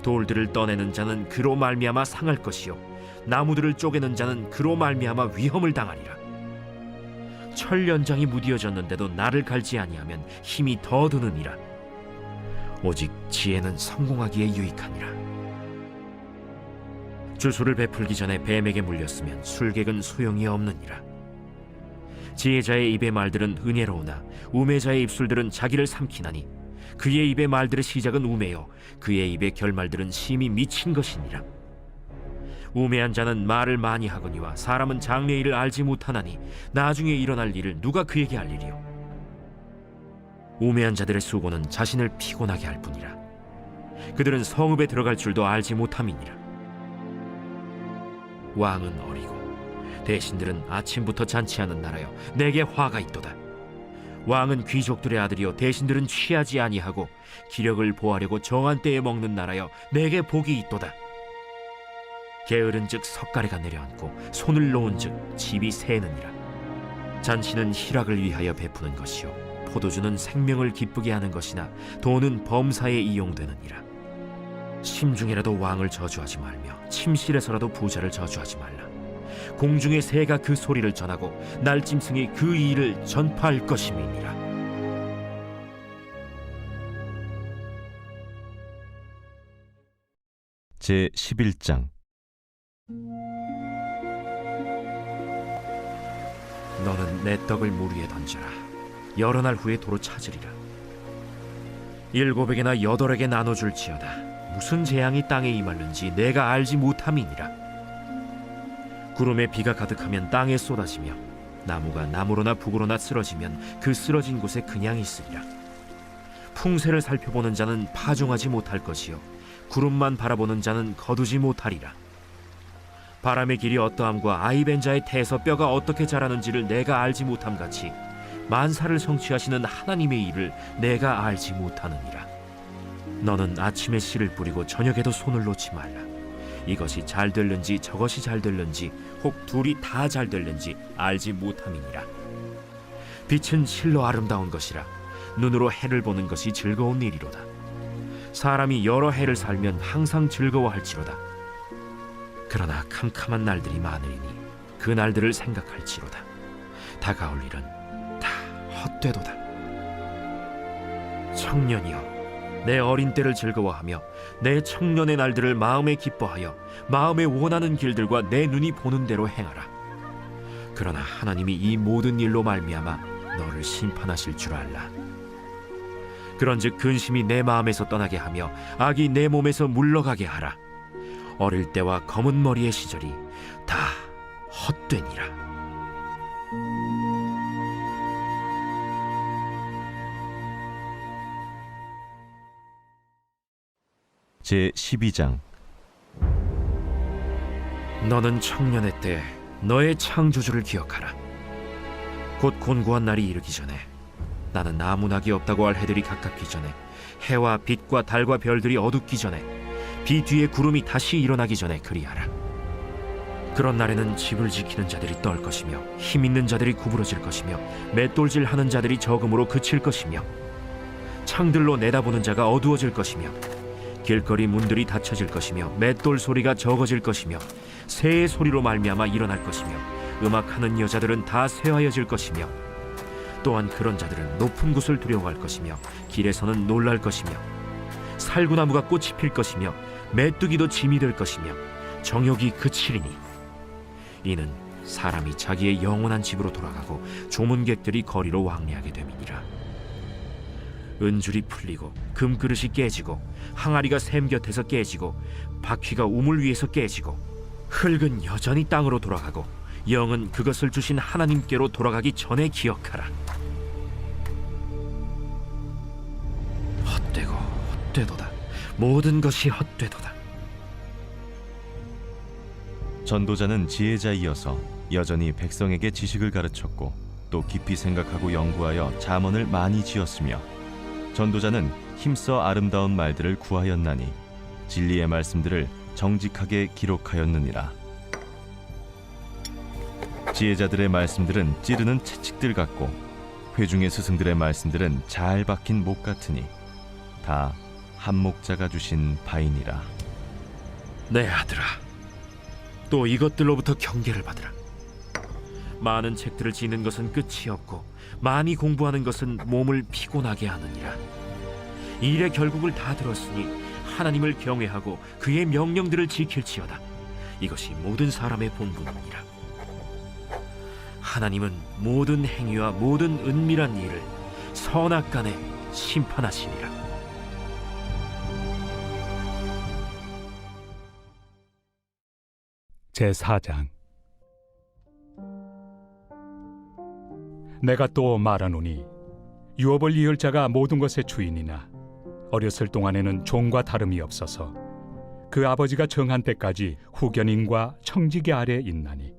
S4: 돌들을 떠내는 자는 그로 말미암아 상할 것이요 나무들을 쪼개는 자는 그로 말미암아 위험을 당하리라. 철 연장이 무디어졌는데도 나를 갈지 아니하면 힘이 더 드느니라. 오직 지혜는 성공하기에 유익하니라. 주술을 베풀기 전에 뱀에게 물렸으면 술객은 소용이 없느니라. 지혜자의 입의 말들은 은혜로우나 우매자의 입술들은 자기를 삼키나니 그의 입의 말들의 시작은 우매요 그의 입의 결말들은 심히 미친 것이니라. 우매한 자는 말을 많이 하거니와 사람은 장래 일을 알지 못하나니 나중에 일어날 일을 누가 그에게 알리리요. 우매한 자들의 수고는 자신을 피곤하게 할 뿐이라. 그들은 성읍에 들어갈 줄도 알지 못함이니라. 왕은 어리고 대신들은 아침부터 잔치하는 나라여 내게 화가 있도다. 왕은 귀족들의 아들이요 대신들은 취하지 아니하고 기력을 보하려고 정한 때에 먹는 나라여 내게 복이 있도다. 게으른즉 석가래가 내려앉고 손을 놓은즉 집이 새느니라. 잔치는 희락을 위하여 베푸는 것이요 포도주는 생명을 기쁘게 하는 것이나 돈은 범사에 이용되느니라. 심중에라도 왕을 저주하지 말며 침실에서라도 부자를 저주하지 말라. 공중의 새가 그 소리를 전하고 날짐승이 그 일을 전파할 것임이니라.
S3: 제11장.
S4: 너는 내 떡을 물 위에 던져라. 여러 날 후에 도로 찾으리라. 7에게나 8에게 나눠줄지어다. 무슨 재앙이 땅에 임하는지 내가 알지 못함이니라. 구름에 비가 가득하면 땅에 쏟아지며 나무가 나무로나 북으로나 쓰러지면 그 쓰러진 곳에 그냥 있으리라. 풍세를 살펴보는 자는 파종하지 못할 것이요 구름만 바라보는 자는 거두지 못하리라. 바람의 길이 어떠함과 아이벤 자의 태에서 뼈가 어떻게 자라는지를 내가 알지 못함 같이 만사를 성취하시는 하나님의 일을 내가 알지 못하느니라. 너는 아침에 씨를 뿌리고 저녁에도 손을 놓지 말라. 이것이 잘 될는지 저것이 잘 될는지 혹 둘이 다 잘 될는지 알지 못함이니라. 빛은 실로 아름다운 것이라. 눈으로 해를 보는 것이 즐거운 일이로다. 사람이 여러 해를 살면 항상 즐거워할지로다. 그러나 캄캄한 날들이 많으리니 그 날들을 생각할지로다. 다가올 일은 다 헛되도다. 청년이여, 내 어린 때를 즐거워하며 내 청년의 날들을 마음에 기뻐하여 마음에 원하는 길들과 내 눈이 보는 대로 행하라. 그러나 하나님이 이 모든 일로 말미암아 너를 심판하실 줄 알라. 그런즉 근심이 내 마음에서 떠나게 하며 악이 내 몸에서 물러가게 하라. 어릴 때와 검은 머리의 시절이 다 헛되니라.
S3: 제 12장.
S4: 너는 청년의 때 너의 창조주를 기억하라. 곧 곤고한 날이 이르기 전에 나는 나무나기 없다고 할 해들이 가깝기 전에 해와 빛과 달과 별들이 어둡기 전에 비 뒤에 구름이 다시 일어나기 전에 그리하라. 그런 날에는 집을 지키는 자들이 떨 것이며 힘 있는 자들이 구부러질 것이며 맷돌질하는 자들이 적음으로 그칠 것이며 창들로 내다보는 자가 어두워질 것이며 길거리 문들이 닫혀질 것이며 맷돌 소리가 적어질 것이며 새의 소리로 말미암아 일어날 것이며 음악하는 여자들은 다 쇠하여질 것이며 또한 그런 자들은 높은 곳을 두려워할 것이며 길에서는 놀랄 것이며 살구나무가 꽃이 필 것이며 메뚜기도 짐이 될 것이며 정욕이 그치리니 이는 사람이 자기의 영원한 집으로 돌아가고 조문객들이 거리로 왕래하게 됨이니라. 은줄이 풀리고 금그릇이 깨지고 항아리가 샘 곁에서 깨지고 바퀴가 우물 위에서 깨지고 흙은 여전히 땅으로 돌아가고 영은 그것을 주신 하나님께로 돌아가기 전에 기억하라. 헛되고 헛되도다. 모든 것이 헛되도다.
S3: 전도자는 지혜자이어서 여전히 백성에게 지식을 가르쳤고 또 깊이 생각하고 연구하여 잠언을 많이 지었으며 전도자는 힘써 아름다운 말들을 구하였나니 진리의 말씀들을 정직하게 기록하였느니라. 지혜자들의 말씀들은 찌르는 채찍들 같고 회중의 스승들의 말씀들은 잘 박힌 목 같으니 다 한 목자가 주신 바이니라.
S4: 내 아들아, 또 이것들로부터 경계를 받으라. 많은 책들을 지는 것은 끝이 없고 많이 공부하는 것은 몸을 피곤하게 하느니라. 일의 결국을 다 들었으니 하나님을 경외하고 그의 명령들을 지킬지어다. 이것이 모든 사람의 본분이니라. 하나님은 모든 행위와 모든 은밀한 일을 선악간에 심판하시니라.
S1: 제4장. 내가 또 말하노니 유업을 이을 자가 모든 것의 주인이나 어렸을 동안에는 종과 다름이 없어서 그 아버지가 정한 때까지 후견인과 청지기 아래 있나니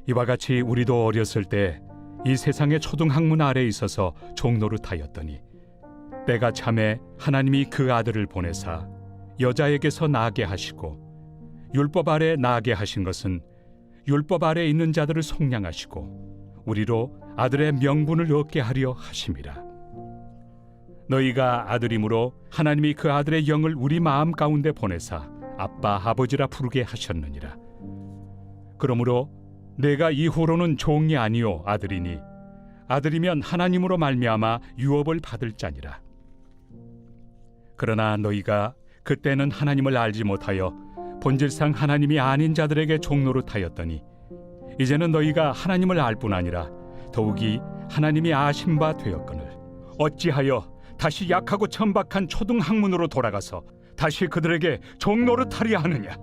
S1: 이와 같이 우리도 어렸을 때 이 세상의 초등학문 아래 있어서 종노릇하였더니 때가 참에 하나님이 그 아들을 보내사 여자에게서 나게 하시고 율법 아래 나게 하신 것은 율법 아래 있는 자들을 속량하시고 우리로 아들의 명분을 얻게 하려 하심이라. 너희가 아들이므로 하나님이 그 아들의 영을 우리 마음 가운데 보내사 아빠 아버지라 부르게 하셨느니라. 그러므로 내가 이후로는 종이 아니요 아들이니 아들이면 하나님으로 말미암아 유업을 받을 자니라. 그러나 너희가 그때는 하나님을 알지 못하여 본질상 하나님이 아닌 자들에게 종노릇하였더니 이제는 너희가 하나님을 알 뿐 아니라 더욱이 하나님이 아신 바 되었거늘 어찌하여 다시 약하고 천박한 초등학문으로 돌아가서 다시 그들에게 종노릇하려 하느냐?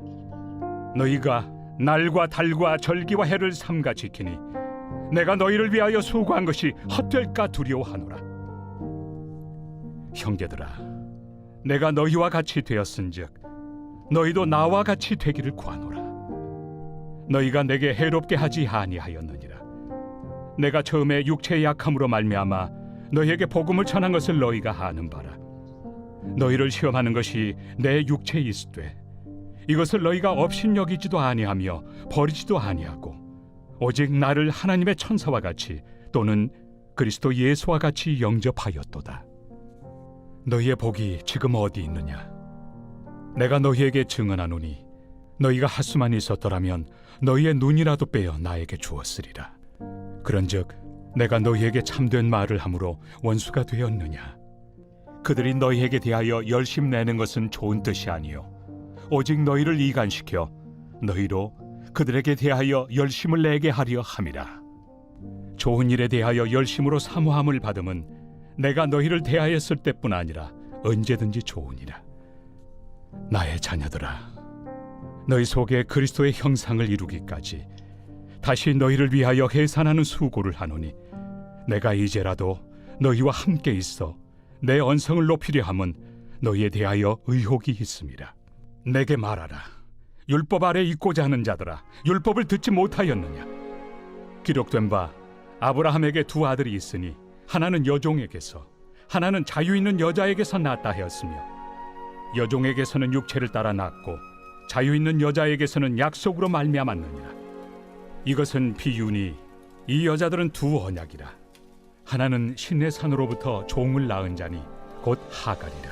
S1: 너희가 날과 달과 절기와 해를 삼가 지키니 내가 너희를 위하여 수고한 것이 헛될까 두려워하노라. 형제들아, 내가 너희와 같이 되었은즉 너희도 나와 같이 되기를 구하노라. 너희가 내게 해롭게 하지 아니하였느니라. 내가 처음에 육체의 약함으로 말미암아 너희에게 복음을 전한 것을 너희가 아는 바라. 너희를 시험하는 것이 내 육체에 있으되 이것을 너희가 업신여기지도 아니하며 버리지도 아니하고 오직 나를 하나님의 천사와 같이 또는 그리스도 예수와 같이 영접하였도다. 너희의 복이 지금 어디 있느냐? 내가 너희에게 증언하노니 너희가 하수만 있었더라면 너희의 눈이라도 빼어 나에게 주었으리라. 그런즉 내가 너희에게 참된 말을 함으로 원수가 되었느냐? 그들이 너희에게 대하여 열심 내는 것은 좋은 뜻이 아니요 오직 너희를 이간시켜 너희로 그들에게 대하여 열심을 내게 하려 함이라. 좋은 일에 대하여 열심으로 사모함을 받음은 내가 너희를 대하였을 때뿐 아니라 언제든지 좋으니라. 나의 자녀들아, 너희 속에 그리스도의 형상을 이루기까지 다시 너희를 위하여 해산하는 수고를 하노니 내가 이제라도 너희와 함께 있어 내 언성을 높이려 함은 너희에 대하여 의혹이 있음이라. 내게 말하라. 율법 아래 있고자 하는 자들아, 율법을 듣지 못하였느냐? 기록된 바 아브라함에게 두 아들이 있으니 하나는 여종에게서 하나는 자유 있는 여자에게서 낳았다 하였으며 여종에게서는 육체를 따라 낳고 자유 있는 여자에게서는 약속으로 말미암았느니라. 이것은 비유니 이 여자들은 두 언약이라. 하나는 신의 산으로부터 종을 낳은 자니 곧 하갈이라.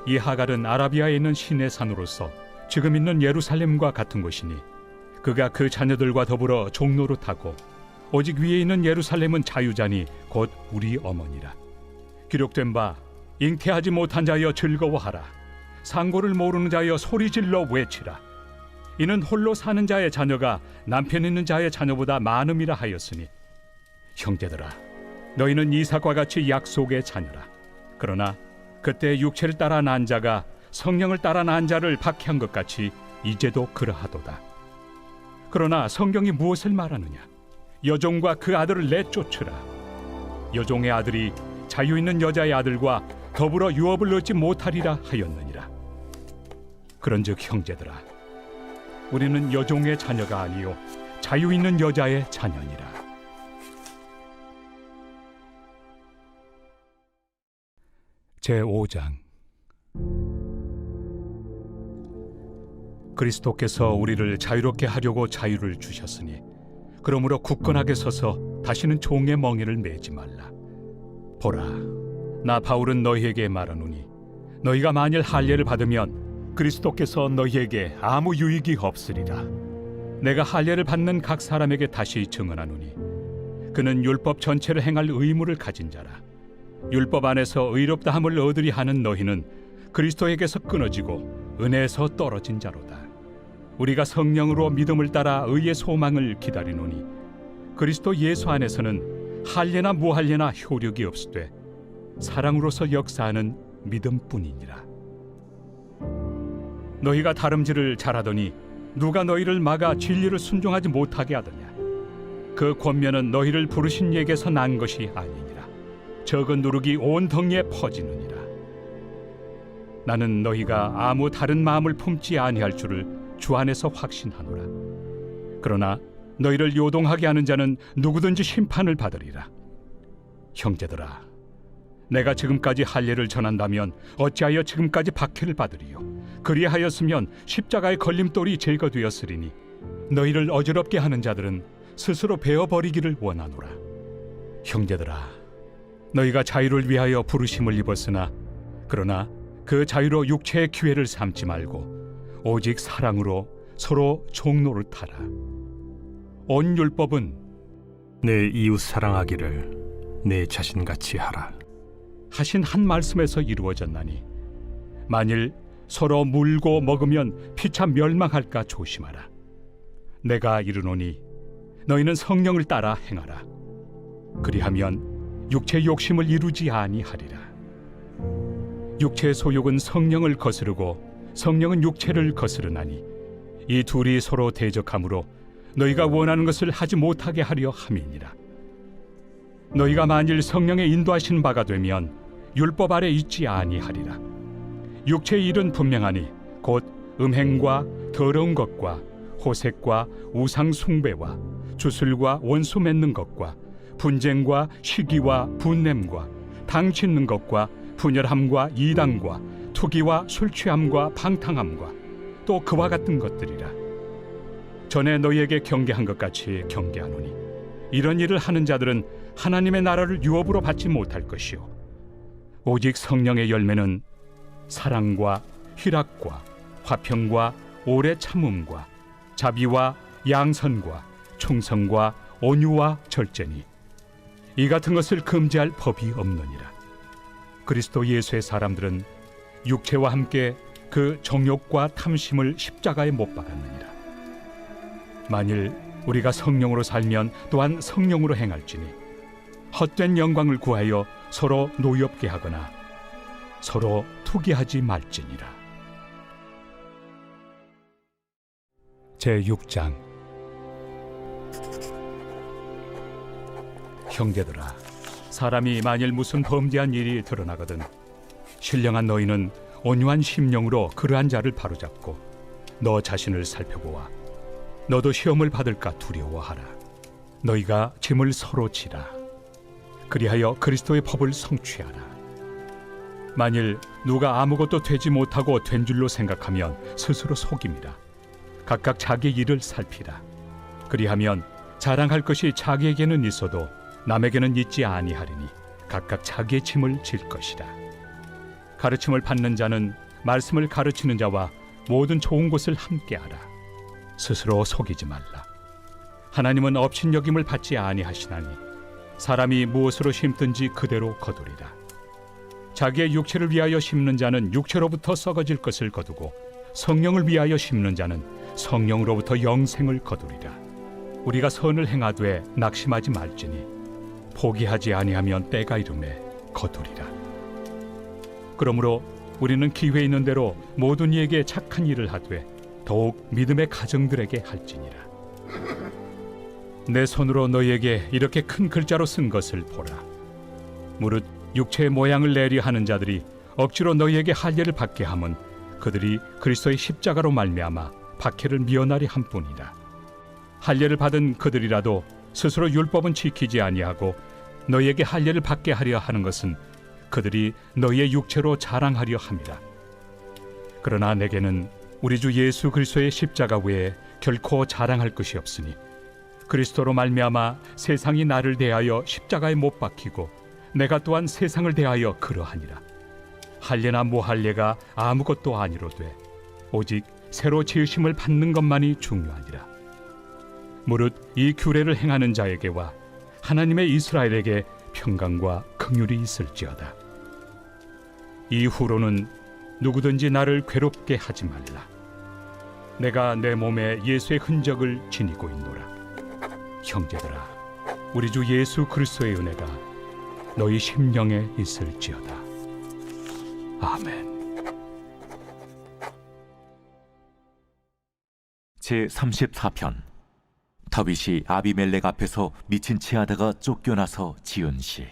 S1: 이 하갈은 아라비아에 있는 신의 산으로서 지금 있는 예루살렘과 같은 곳이니 그가 그 자녀들과 더불어 종노릇하고 오직 위에 있는 예루살렘은 자유자니 곧 우리 어머니라. 기록된 바 잉태하지 못한 자여 즐거워하라. 상고를 모르는 자여 소리질러 외치라. 이는 홀로 사는 자의 자녀가 남편 있는 자의 자녀보다 많음이라 하였으니 형제들아, 너희는 이삭과 같이 약속의 자녀라. 그러나 그때 육체를 따라 난 자가 성령을 따라 난 자를 박해한 것 같이 이제도 그러하도다. 그러나 성경이 무엇을 말하느냐? 여종과 그 아들을 내쫓으라. 여종의 아들이 자유 있는 여자의 아들과 더불어 유업을 얻지 못하리라 하였느니라. 그런즉 형제들아, 우리는 여종의 자녀가 아니요 자유 있는 여자의 자녀니라. 제5장. 그리스도께서 우리를 자유롭게 하려고 자유를 주셨으니 그러므로 굳건하게 서서 다시는 종의 멍에를 매지 말라. 보라, 나 바울은 너희에게 말하노니 너희가 만일 할례를 받으면 그리스도께서 너희에게 아무 유익이 없으리라. 내가 할례를 받는 각 사람에게 다시 증언하노니 그는 율법 전체를 행할 의무를 가진 자라. 율법 안에서 의롭다함을 얻으리 하는 너희는 그리스도에게서 끊어지고 은혜에서 떨어진 자로다. 우리가 성령으로 믿음을 따라 의의 소망을 기다리노니 그리스도 예수 안에서는 할례나 무할례나 효력이 없으되 사랑으로서 역사하는 믿음뿐이니라. 너희가 다름질을 잘하더니 누가 너희를 막아 진리를 순종하지 못하게 하더냐? 그 권면은 너희를 부르신 이에게서 난 것이 아니니라. 적은 누룩이 온 덩이에 퍼지느니라. 나는 너희가 아무 다른 마음을 품지 아니할 줄을 주 안에서 확신하노라. 그러나 너희를 요동하게 하는 자는 누구든지 심판을 받으리라. 형제들아, 내가 지금까지 할례를 전한다면 어찌하여 지금까지 박해를 받으리요? 그리하였으면 십자가의 걸림돌이 제거되었으리니 너희를 어지럽게 하는 자들은 스스로 베어버리기를 원하노라. 형제들아, 너희가 자유를 위하여 부르심을 입었으나 그러나 그 자유로 육체의 기회를 삼지 말고 오직 사랑으로 서로 종노릇하라. 온 율법은
S5: 내 이웃 사랑하기를 내 자신같이 하라
S1: 하신 한 말씀에서 이루어졌나니 만일 서로 물고 먹으면 피차 멸망할까 조심하라. 내가 이르노니 너희는 성령을 따라 행하라. 그리하면 육체 욕심을 이루지 아니하리라. 육체의 소욕은 성령을 거스르고 성령은 육체를 거스르나니 이 둘이 서로 대적하므로 너희가 원하는 것을 하지 못하게 하려 함이니라. 너희가 만일 성령의 인도하신 바가 되면 율법 아래 있지 아니하리라. 육체의 일은 분명하니 곧 음행과 더러운 것과 호색과 우상 숭배와 주술과 원수 맺는 것과 분쟁과 시기와 분냄과 당 짓는 것과 분열함과 이단과 투기와 술 취함과 방탕함과 또 그와 같은 것들이라. 전에 너희에게 경계한 것 같이 경계하노니 이런 일을 하는 자들은 하나님의 나라를 유업으로 받지 못할 것이요 오직 성령의 열매는 사랑과 희락과 화평과 오래 참음과 자비와 양선과 충성과 온유와 절제니 이 같은 것을 금지할 법이 없느니라. 그리스도 예수의 사람들은 육체와 함께 그 정욕과 탐심을 십자가에 못 박았느니라. 만일 우리가 성령으로 살면 또한 성령으로 행할지니 헛된 영광을 구하여 서로 노엽게 하거나 서로 투기하지 말지니라. 제6장. 형제들아, 사람이 만일 무슨 범죄한 일이 드러나거든 신령한 너희는 온유한 심령으로 그러한 자를 바로잡고 너 자신을 살펴보아 너도 시험을 받을까 두려워하라. 너희가 짐을 서로 지라. 그리하여 그리스도의 법을 성취하라. 만일 누가 아무것도 되지 못하고 된 줄로 생각하면 스스로 속임이라. 각각 자기 일을 살피라. 그리하면 자랑할 것이 자기에게는 있어도 남에게는 있지 아니하리니 각각 자기의 짐을 질 것이라. 가르침을 받는 자는 말씀을 가르치는 자와 모든 좋은 것을 함께하라. 스스로 속이지 말라. 하나님은 업신여김을 받지 아니하시나니 사람이 무엇으로 심든지 그대로 거두리라. 자기의 육체를 위하여 심는 자는 육체로부터 썩어질 것을 거두고 성령을 위하여 심는 자는 성령으로부터 영생을 거두리라. 우리가 선을 행하되 낙심하지 말지니 포기하지 아니하면 때가 이르매 거두리라. 그러므로 우리는 기회 있는 대로 모든 이에게 착한 일을 하되 더욱 믿음의 가정들에게 할지니라. 내 손으로 너희에게 이렇게 큰 글자로 쓴 것을 보라. 무릇 육체의 모양을 내려 하는 자들이 억지로 너희에게 할례를 받게 함은 그들이 그리스도의 십자가로 말미암아 박해를 미연하리 함뿐이라. 할례를 받은 그들이라도 스스로 율법은 지키지 아니하고 너희에게 할례를 받게 하려 하는 것은 그들이 너희의 육체로 자랑하려 함이라. 그러나 내게는 우리 주 예수 그리스도의 십자가 외에 결코 자랑할 것이 없으니 그리스도로 말미암아 세상이 나를 대하여 십자가에 못 박히고 내가 또한 세상을 대하여 그러하니라. 할례나 무할례가 아무것도 아니로되 오직 새로 지으심을 받는 것만이 중요하니라. 무릇 이 규례를 행하는 자에게와 하나님의 이스라엘에게 평강과 긍휼이 있을지어다. 이후로는 누구든지 나를 괴롭게 하지 말라. 내가 내 몸에 예수의 흔적을 지니고 있노라. 형제들아, 우리 주 예수 그리스도의 은혜가 너희 심령에 있을지어다. 아멘.
S6: 제34편. 다윗이 아비멜렉 앞에서 미친 체하다가 쫓겨나서 지은 시.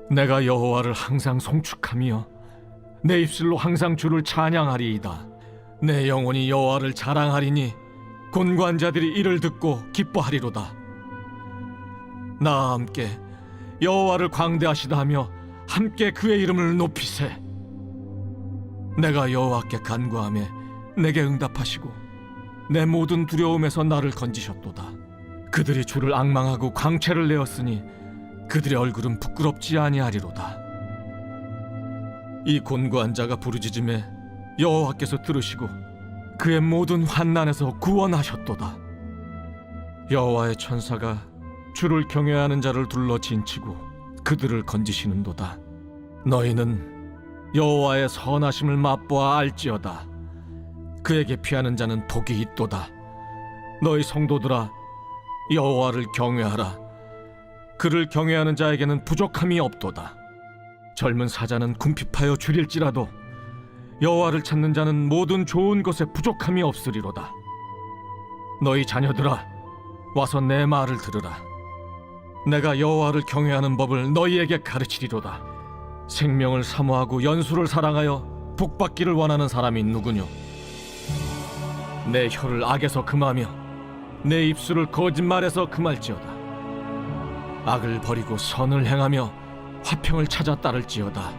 S7: 내가 여호와를 항상 송축하며 내 입술로 항상 주를 찬양하리이다. 내 영혼이 여호와를 자랑하리니 곤고한자들이 이를 듣고 기뻐하리로다. 나와 함께 여호와를 광대하시다 하며 함께 그의 이름을 높이세. 내가 여호와께 간구하며 내게 응답하시고 내 모든 두려움에서 나를 건지셨도다. 그들이 주를 앙망하고 광채를 내었으니 그들의 얼굴은 부끄럽지 아니하리로다. 이 곤고한 자가 부르짖음에 여호와께서 들으시고 그의 모든 환난에서 구원하셨도다. 여호와의 천사가 주를 경외하는 자를 둘러 진치고 그들을 건지시는도다. 너희는 여호와의 선하심을 맛보아 알지어다. 그에게 피하는 자는 복이 있도다. 너희 성도들아, 여호와를 경외하라. 그를 경외하는 자에게는 부족함이 없도다. 젊은 사자는 궁핍하여 줄일지라도 여호와를 찾는 자는 모든 좋은 것에 부족함이 없으리로다. 너희 자녀들아, 와서 내 말을 들으라. 내가 여호와를 경외하는 법을 너희에게 가르치리로다. 생명을 사모하고 연수를 사랑하여 복받기를 원하는 사람이 누구뇨? 내 혀를 악에서 금하며 내 입술을 거짓말에서 금할지어다. 악을 버리고 선을 행하며 화평을 찾아 따를지어다.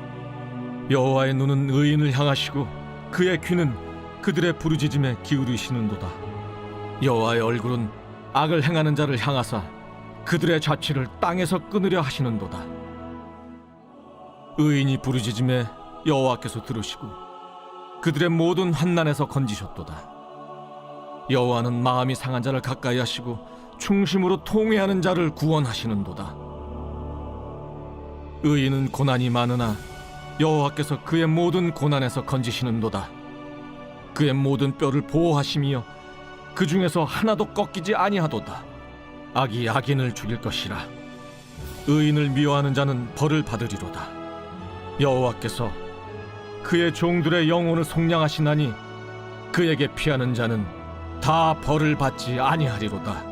S7: 여호와의 눈은 의인을 향하시고 그의 귀는 그들의 부르짖음에 기울이시는도다. 여호와의 얼굴은 악을 행하는 자를 향하사 그들의 자취를 땅에서 끊으려 하시는도다. 의인이 부르짖음에 여호와께서 들으시고 그들의 모든 환난에서 건지셨도다. 여호와는 마음이 상한 자를 가까이 하시고 충심으로 통회하는 자를 구원하시는도다. 의인은 고난이 많으나 여호와께서 그의 모든 고난에서 건지시는도다. 그의 모든 뼈를 보호하시며 그 중에서 하나도 꺾이지 아니하도다. 악이 악인을 죽일 것이라. 의인을 미워하는 자는 벌을 받으리로다. 여호와께서 그의 종들의 영혼을 속량하시나니 그에게 피하는 자는 다 벌을 받지 아니하리로다.